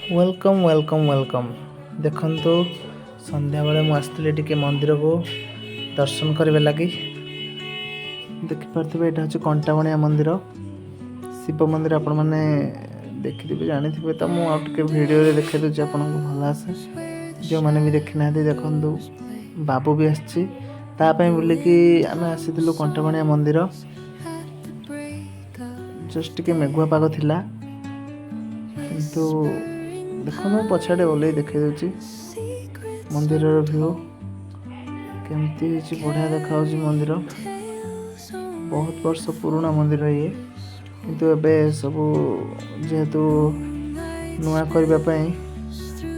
Welcome welcome welcome देखंतु संध्या बेले मु आसती टिके मंदिर को दर्शन करने लगी देखिपे यहाँ हूँ कंटाबणिया मंदिर शिव मंदिर आपण मैंने देखिथे जानी तो मुझे वीडियो देखा दूसरी आपको भल आसे जो मैंने भी देखी ना देखु बाबू भी आसपाई बुलिकी आम आसीलु कंटाबणिया मंदिर जस्ट टिके मेघुआ पाग थिला किंतु देखो मैं पछाड़े ओल्ल देखे दूसरी मंदिर व्यू केमती बढ़िया देखा मंदिर बहुत वर्ष पुराना मंदिर ये किंतु एबे सब जेहेतु नुआ करने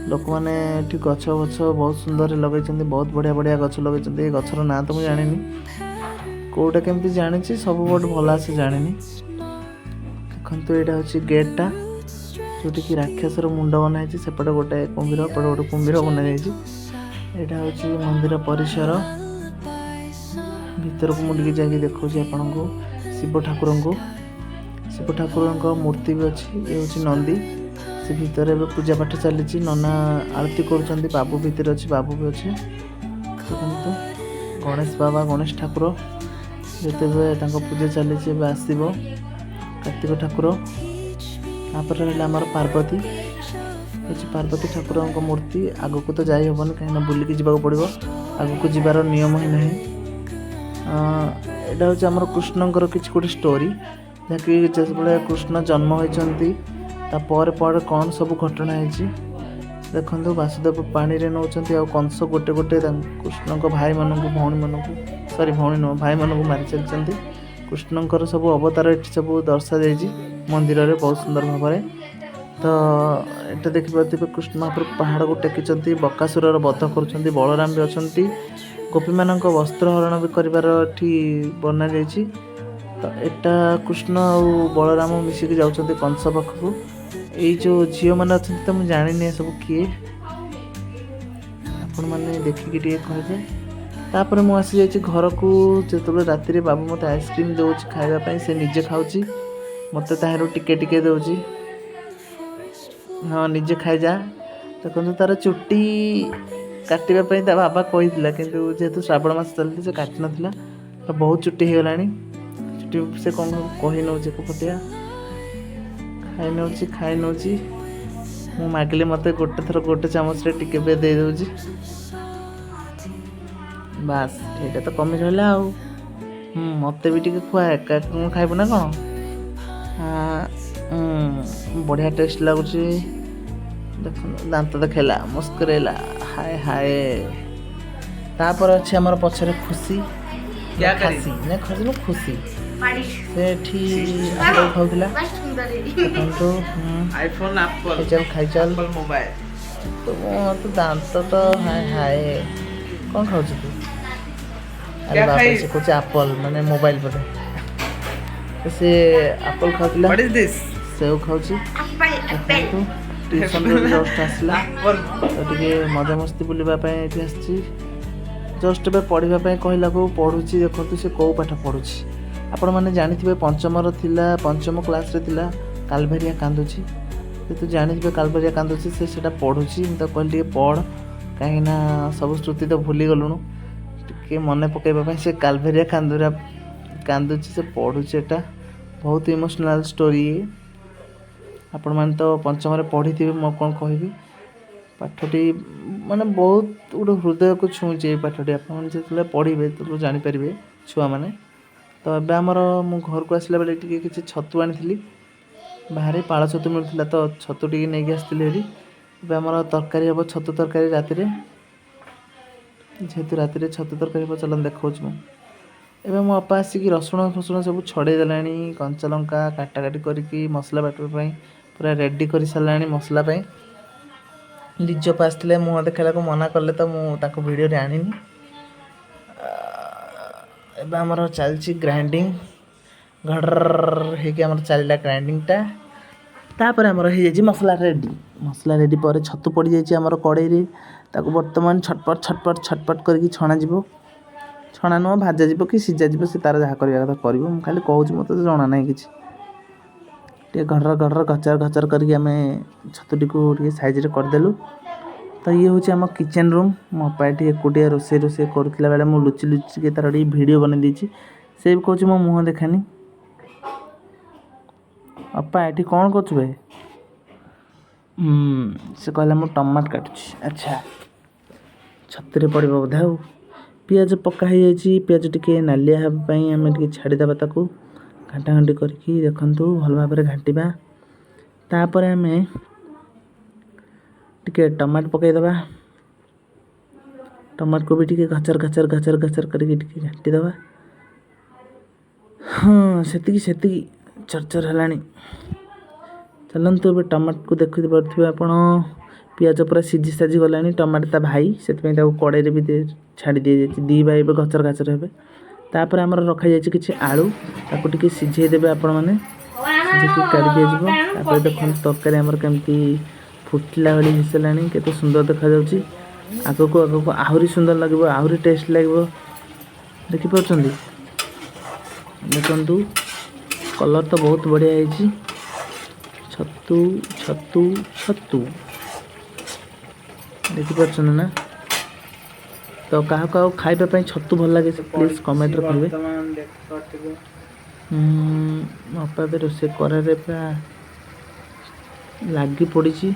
लोक मैंने गछ गछ बहुत सुंदर लगे बहुत बढ़िया बढ़िया गछ लगे गचर ना तो मुझे जानी कौटा केमती जानी सब बहुत भल आसे जानी देखो यहाँ हूँ गेटा जोटि राक्षसर मुंड बनाई सेपटे गोटे कुंभीर एपटे गोटे कुंभीर बनाई यहाँ हूँ मंदिर परिसर भीतर को मुझे जाकि देखा आपण को शिव ठाकुर मूर्ति भी अच्छी ये हूँ नंदी से भितर पूजा पाठ चली नना आरती कर बाबू भीतर अच्छी बाबू भी अच्छे देखते गणेश बाबा गणेश ठाकुर जिते पूजा चली आसव कार्तिक ठाकुर तापर आमर पार्वती पार्वती ठाकुर मूर्ति आग को तो जाई हेबन कहीं बुलिकी जावाक पड़ो आग को जीवार नियम ही ना यहाँ हूँ आम कृष्णकर किसी गोटे स्टोरी जहाँकि जो कृष्ण जन्म होती पर कौन सब घटना है देखो वासुदेव पानी रे नौकरी आ कंस गोटे गोटे कृष्ण भाई मानक भौणी मानक सॉरी भौणी नुह भाई मानक मारी चलती कृष्णकर सब अवतार ये सब दर्शा जाइए मंदिर रे बहुत सुंदर भाव में तो ये देखिपे कृष्ण महाप्रभु पहाड़ को टेकी बकासुर वध कर बलराम भी अच्छा गोपी मान वस्त्रहरण भी कर बना जाइए तो यहाँ कृष्ण और बलराम मिसिक जाऊँच कंस पाखक ये जो झील मैंने अच्छा तो मुझे जानी सब किए आपण मैंने देखिकी कहे तापर मु आसी जाइए घर को जो राति बाबू मत आइसक्रीम दौर खावाई से निजे खाऊँ मत ताहर टिके टिके दौर हाँ निजे खाई जा देखो तार चुट्टी काटापी बाबा कही किंतु जेहेतु श्रावण मास चलती से काटि ना तो बहुत चुट्टी हो गला चुट्टी से कौन कही नौ कपटिया खाई नौ मु मागिले मत गोटे थर गोटे चामच टिके दे दौर बास ये तो कमी रहा मत भी टे खुआ एका खाइबू ना कौन बढ़िया टेस्ट लगुच देख दांत देखला मुस्कुरेला हाय हाय तापर अच्छे आमर पछरे खुशी खासी ना खसी खुशी से खाऊला आईफोन एप्पल चल खाई चल मोबाइल तो दांत तो हाय हाय कौन खाऊ तू अरे बाप रे से कुछ एप्पल माने मोबाइल पर तो से एप्पल खाउला व्हाट इज दिस सेव खाउची तो ट्यूशन रे जस्ट आसला तो टिके मजा मस्ती बुलिबा पय एठी आछि जस्ट बे पढिबा पय कहला को पढुची देखंतु से को पाठ पढुची आपण माने जानिथिबे पंचम रो थिला पंचम क्लास रे थिला कालभेरिया कांदुची तो जानिथिबे कालभेरिया कांदुची से सेटा पढुची तो कहल टिके पढ काहे ना सब श्रुति तो भूली गलुनु टिके मने पकेबा से कालभेरिया कांदुची से पढ़ुचे एटा बहुत इमोशनल स्टोरी आपण मैंने तो पंचम रे पढ़ी थे मो कौन कहबी पाठटी माने बहुत गोटे हृदय को छुचे पाठटी आपन जो पढ़े तो जानीपारे छुआ मैंने तो एबे आमर मु घर को आसला बेले टिके किसी छतु आनी बाहर पाଳ छतु मिलता तो छतु टिके नहीं आसती आमर तरकारी हम छतु तरकारी राति जेहेतु राति छतु तरकारी हम चलन देखा एवं मो बापा आसिक रसुण फसुण सब छड़े देला कंचा लंका काटाकाटी करके मसला बाटवा पूरा रेडी कर सारा मसला लिजप आसते मुँह देखला को मना कले तो मुझे वीडियो आनी एवं आमर चलती ग्राइंडिंग घड़र होमर चलला ग्राइंडिंगटा तापर आमर हो मसला रेडी पर छतु पड़ जामर कड़े बर्तमान छटपट छटपट छटपट करके छणा जीवो छणा नुह भाजा जी कि सीझा जी से तार जहाँ करवा कथा कर खाली कहूँ मत जना ना कि ଟିକେ ଘର ଗଚର କରିକି ଆମେ ଛତୁଟିକୁ ଟିକେ ସାଇଜ୍ରେ କରିଦେଲୁ। ତ ଇଏ ହେଉଛି ଆମ କିଚେନ୍ ରୁମ୍। ମୋ ଅପା ଏଠି ଏକୁଟିଆ ରୋଷେଇ କରୁଥିଲା ବେଳେ ମୁଁ ଲୁଚିକି ତା'ର ଟିକେ ଭିଡ଼ିଓ ବନେଇ ଦେଇଛି। ସେ ବି କହୁଛି ମୋ ମୁହଁ ଦେଖାନି। ଅପା ଏଠି କ'ଣ କରୁଛୁ ଭାଇ? ସେ କହିଲା ମୁଁ ଟମାଟୋ କାଟୁଛି। ଆଚ୍ଛା, ଛତୁରେ ପଡ଼ିବ ବୋଧେ। ଆଉ ପିଆଜ ପକା ହେଇଯାଇଛି। ପିଆଜ ଟିକେ ନାଲିଆ ହେବା ପାଇଁ ଆମେ ଟିକେ ଛାଡ଼ିଦେବା ତାକୁ ଘାଣ୍ଟାଘାଣ୍ଟି କରିକି। ଦେଖନ୍ତୁ ଭଲ ଭାବରେ ଘାଣ୍ଟିବା। ତାପରେ ଆମେ ଟିକେ ଟମାଟୋ ପକାଇଦେବା। ଟମାଟୋକୁ ବି ଟିକେ ଗଚର କରିକି ଟିକେ ଘାଣ୍ଟିଦେବା। ହଁ, ସେତିକି ଚରଚର ହେଲାଣି। ଚାଲନ୍ତୁ ଏବେ ଟମାଟୋକୁ ଦେଖିପାରୁଥିବେ ଆପଣ, ପିଆଜ ପୁରା ସିଝି ଗଲାଣି। ଟମାଟୋ ତା ଭାଇ, ସେଥିପାଇଁ ତାକୁ କଡ଼େଇରେ ବି ଛାଡ଼ି ଦିଆଯାଇଛି। ଦୁଇ ଭାଇ ଏବେ ଗଚର ହେବେ। ତାପରେ ଆମର ରଖାଯାଇଛି କିଛି ଆଳୁ, ତାକୁ ଟିକେ ସିଝେଇ ଦେବେ ଆପଣମାନେ। ସିଝେଇକି କାଢ଼ି ଦିଆଯିବ। ତାପରେ ଦେଖନ୍ତୁ ତରକାରୀ ଆମର କେମିତି ଫୁଟିଲା ଭଳି ହେଇସାରିଲାଣି। କେତେ ସୁନ୍ଦର ଦେଖାଯାଉଛି। ଆଗକୁ ଆହୁରି ସୁନ୍ଦର ଲାଗିବ, ଆହୁରି ଟେଷ୍ଟ ଲାଗିବ। ଦେଖିପାରୁଛନ୍ତି? ଦେଖନ୍ତୁ କଲର୍ ତ ବହୁତ ବଢ଼ିଆ ହେଇଛି। ଛତୁ ଦେଖିପାରୁଛନ୍ତି ନା? ତ କାହାକୁ ଆଉ ଖାଇବା ପାଇଁ ଛତୁ ଭଲ ଲାଗେ ପ୍ଲିଜ୍ କମେଣ୍ଟରେ କହିବେ। ମୋ ଅପା ଏବେ ରୋଷେଇ କରାରେ ପୁରା ଲାଗି ପଡ଼ିଛି।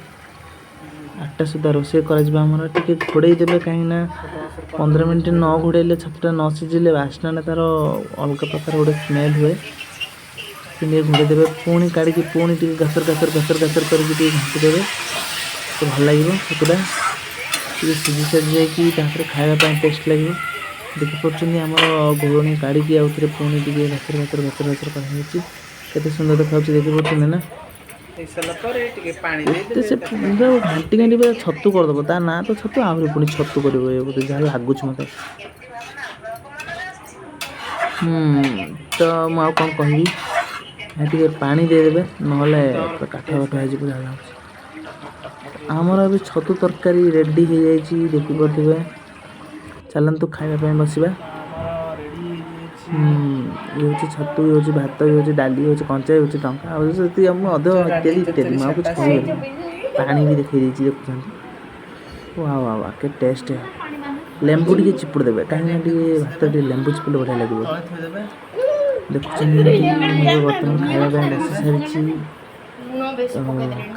8ଟା ସୁଦ୍ଧା ରୋଷେଇ କରାଯିବ ଆମର। ଟିକେ ଘୋଡ଼େଇ ଦେବେ, କାହିଁକିନା 15 ମିନିଟ୍ ନ ଘୋଡ଼େଇଲେ ଛତୁଟା ନ ସିଝିଲେ ବାସ୍ନାଟା ତା'ର ଅଲଗା ପ୍ରକାର ଗୋଟେ ସ୍ମେଲ୍ ହୁଏ। ଟିକେ ଘୋଡ଼େଇ ଦେବେ। ପୁଣି କାଢ଼ିକି ପୁଣି ଟିକେ ଗଚର କରିକି ଟିକେ ଘାଣ୍ଟି ଦେବେ। ତ ଭଲ ଲାଗିବ ଛତୁଟା ଟିକେ ସିଝି ଯାଇକି ତାପରେ ଖାଇବା ପାଇଁ ଟେଷ୍ଟ ଲାଗିବ। ଦେଖିପାରୁଛନ୍ତି ଆମର ଘୋଡ଼ଣି କାଢ଼ିକି ଆଉ ଥରେ ପୁଣି ଟିକେ ଗଚର କରାହେଇଛି। କେତେ ସୁନ୍ଦର ଦେଖାଯାଉଛି ଦେଖିପାରୁଛନ୍ତି ନା? ହେଇସାରିଲା ପରେ ଟିକେ ପାଣି ଏତେ ସେ ଦେଇଦେବେ। ଘାଣ୍ଟି ପୁରା ଛତୁ କରିଦେବ। ତା ନାଁ ତ ଛତୁ, ଆହୁରି ପୁଣି ଛତୁ କରିବ ଏ ବୋଧେ, ଯାହା ଲାଗୁଛି ମୋତେ। ତ ମୁଁ ଆଉ କ'ଣ କହିବି, ଟିକେ ପାଣି ଦେଇଦେବେ, ନହେଲେ କାଠ ହେଇଯିବ ଯାହା ଲାଗୁଛି। ଆମର ଏବେ ଛତୁ ତରକାରୀ ରେଡ଼ି ହେଇଯାଇଛି, ଦେଖିପାରୁଥିବେ। ଚାଲନ୍ତୁ ଖାଇବା ପାଇଁ ବସିବା। ଇଏ ହେଉଛି ଛତୁ, ଇଏ ହେଉଛି ଭାତ, ଇଏ ହେଉଛି ଡାଲି, ଇଏ ହେଉଛି କଞ୍ଚା, ଇଏ ହେଉଛି ଟଙ୍କା, ଆଉ ସେତିକି ମୁଁ ଇତ୍ୟାଦି ମୁଁ ଆଉ କିଛି କହିବିନି। ପାଣି ବି ଦେଖେଇ ଦେଇଛି, ଦେଖୁଛନ୍ତି। ୱାଓ କେତେ ଟେଷ୍ଟ। ଲେମ୍ବୁ ଟିକେ ଚିପୁଡ଼ି ଦେବେ, କାହିଁକିନା ଟିକେ ଭାତ ଟିକେ ଲେମ୍ବୁ ଚିପୁଡ଼ିଲେ ବଢ଼ିଆ ଲାଗିବ। ଦେଖୁଛନ୍ତି ମୁଁ ବର୍ତ୍ତମାନ ଖାଇବା ପାଇଁ ବସି ସାରିଛି।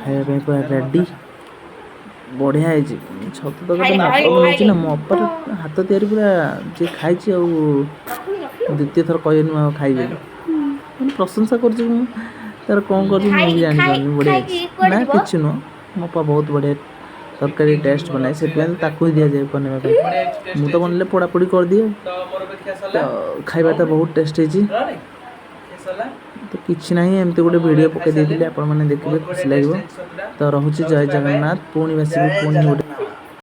ଖାଇବା ପାଇଁ ପୁରା ରେଡ଼ି। ବଢ଼ିଆ ହେଇଛି। ଛତୁ ତରକାରୀ ମୋ ଅପା ବନେଇଛି ନା, ମୋ ଅପାର ହାତ ତିଆରି ପୁରା ଯିଏ ଖାଇଛି ଆଉ ଦ୍ୱିତୀୟ ଥର କହିବେନି ମୁଁ ଆଉ ଖାଇବେନି। ମାନେ ପ୍ରଶଂସା କରୁଛି ମୁଁ, ତା'ର କ'ଣ କରୁଛି ମୁଁ ବି ଜାଣିପାରୁନି। ବଢ଼ିଆ ହେଇଛି ନା? କିଛି ନୁହଁ, ମୋ ଅପା ବହୁତ ବଢ଼ିଆ ତରକାରୀ ଟେଷ୍ଟ ବନାଏ, ସେଥିପାଇଁ ତାକୁ ହିଁ ଦିଆଯାଏ ବନେଇବା ପାଇଁ। ମୁଁ ତ ବନେଇଲେ ପୋଡ଼ାପୋଡ଼ି କରିଦିଏ। ତ ଖାଇବାଟା ବହୁତ ଟେଷ୍ଟ ହେଇଛି। ତ କିଛି ନାହିଁ, ଏମିତି ଗୋଟେ ଭିଡ଼ିଓ ପକାଇ ଦେଇଥିଲି, ଆପଣମାନେ ଦେଖିବେ, ଖୁସି ଲାଗିବ। ତ ରହୁଛି, ଜୟ ଜଗନ୍ନାଥ। ପୁଣି ଆସିବି, ପୁଣି ଗୋଟେ